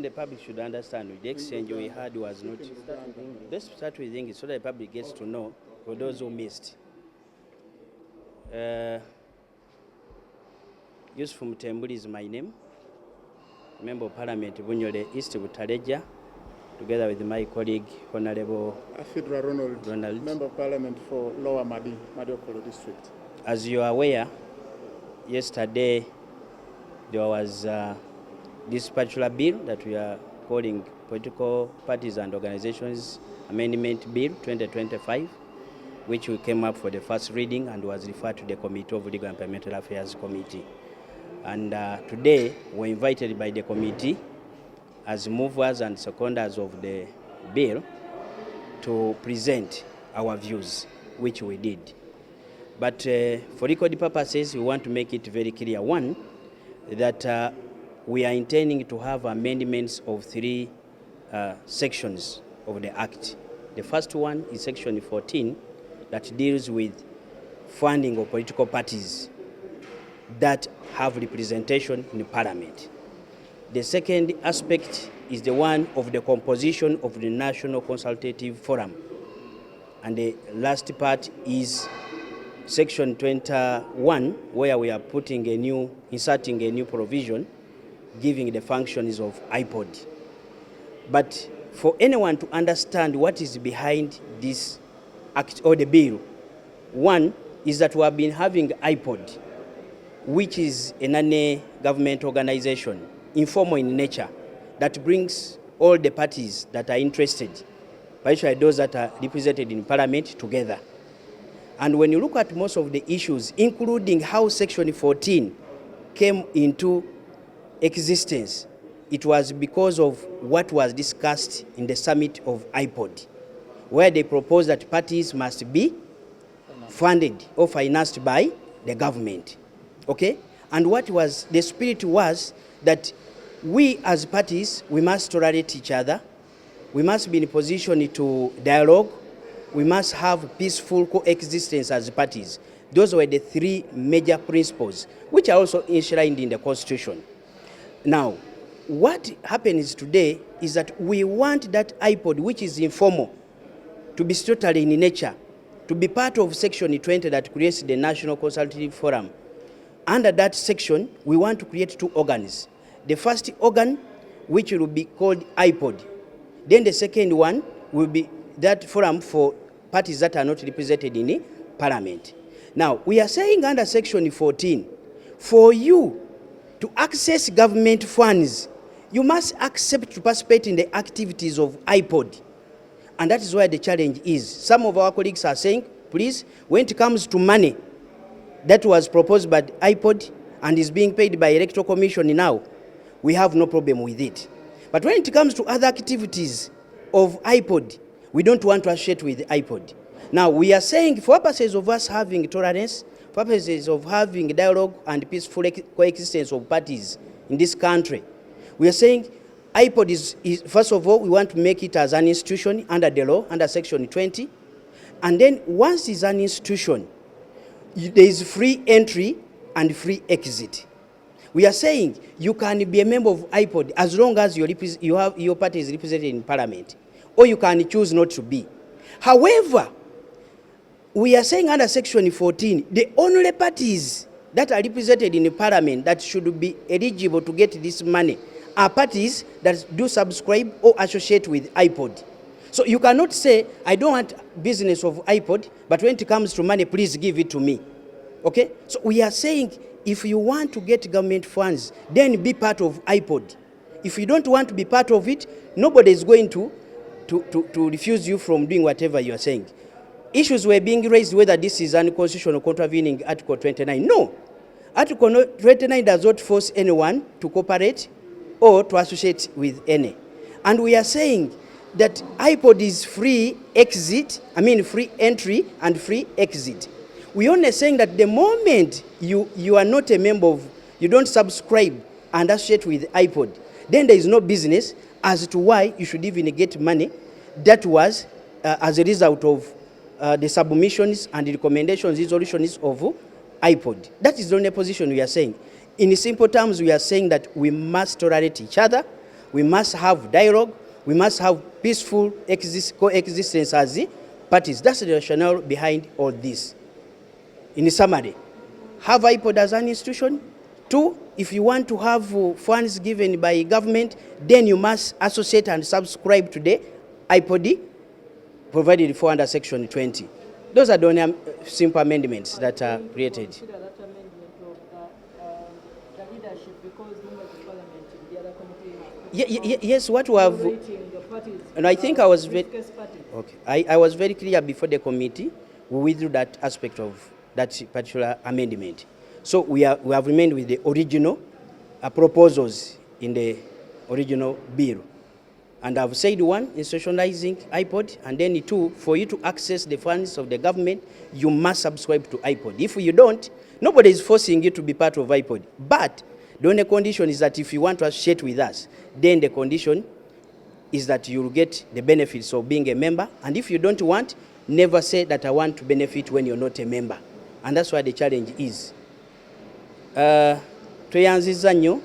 The public should understand the exchange we had was not. Let's start with English so that the public gets to know for those who missed. Yusuf Mutembuli is my name. Member of Parliament Bunyole East Butaleja, together with my colleague Honorable Afidra Ronald, Member of Parliament for Lower Madiokolo District. As you are aware, yesterday there was this particular bill that we are calling Political Parties and Organizations Amendment Bill 2025, which we came up for the first reading and was referred to the Committee of Legal and Parliamentary Affairs Committee. And today we're invited by the committee as movers and seconders of the bill to present our views, which we did. But for record purposes, we want to make it very clear, one, that we are intending to have amendments of three sections of the Act. The first one is Section 14 that deals with funding of political parties that have representation in Parliament. The second aspect is the one of the composition of the National Consultative Forum. And the last part is Section 21, where we are inserting a new provision giving the functions of IPOD. But for anyone to understand what is behind this act or the bill, one is that we have been having IPOD, which is a non-government organization, informal in nature, that brings all the parties that are interested, particularly those that are represented in Parliament, together. And when you look at most of the issues, including how Section 14 came into existence, it was because of what was discussed in the summit of IPOD, where they proposed that parties must be funded or financed by the government. Okay? And what was the spirit was that we as parties, we must tolerate each other, we must be in a position to dialogue, we must have peaceful coexistence as parties. Those were the three major principles, which are also enshrined in the Constitution. Now, what happens today is that we want that IPOD, which is informal, to be totally in nature, to be part of Section 20 that creates the National Consultative Forum. Under that section, we want to create two organs. The first organ, which will be called IPOD. Then the second one will be that forum for parties that are not represented in Parliament. Now, we are saying under Section 14, for you to access government funds, you must accept to participate in the activities of IPOD. And that is where the challenge is. Some of our colleagues are saying, please, when it comes to money that was proposed by IPOD and is being paid by Electoral Commission now, we have no problem with it. But when it comes to other activities of IPOD, we don't want to associate with IPOD. Now, we are saying for purposes of us having tolerance, for purposes of having dialogue and peaceful coexistence of parties in this country, we are saying IPOD is, first of all, we want to make it as an institution under the law, under Section 20. And then once it's an institution, there is free entry and free exit. We are saying you can be a member of IPOD as long as your party is represented in Parliament, or you can choose not to be. However, we are saying under Section 14, the only parties that are represented in the Parliament that should be eligible to get this money are parties that do subscribe or associate with IPOD. So you cannot say, I don't want business of IPOD, but when it comes to money, please give it to me. Okay? So we are saying, if you want to get government funds, then be part of IPOD. If you don't want to be part of it, nobody is going to refuse you from doing whatever you are saying. Issues were being raised whether this is unconstitutional contravening Article 29. No. Article 29 does not force anyone to cooperate or to associate with any. And we are saying that IPOD is free entry and free exit. We are only saying that the moment you are not a member of, you don't subscribe and associate with IPOD, then there is no business as to why you should even get money that was as a result of the submissions and the recommendations, resolutions of IPOD. That is the only position we are saying. In simple terms, we are saying that we must tolerate each other, We must have dialogue. We must have peaceful coexistence as parties. That's the rationale behind all this. In summary, have IPOD as an institution. 2, if you want to have funds given by government, then you must associate and subscribe to the IPOD provided for under Section 20. Those are the only simple amendments that are created. Yes, what we have, and I think I was very, okay. I was very clear before the committee. We withdrew that aspect of that particular amendment. So we have remained with the original proposals in the original bill. And I've said 1, institutionalizing IPOD, and then 2, for you to access the funds of the government, you must subscribe to IPOD. If you don't, nobody is forcing you to be part of IPOD. But the only condition is that if you want to associate with us, then the condition is that you will get the benefits of being a member. And if you don't want, never say that I want to benefit when you're not a member. And that's why the challenge is. Tweyanziza nnyo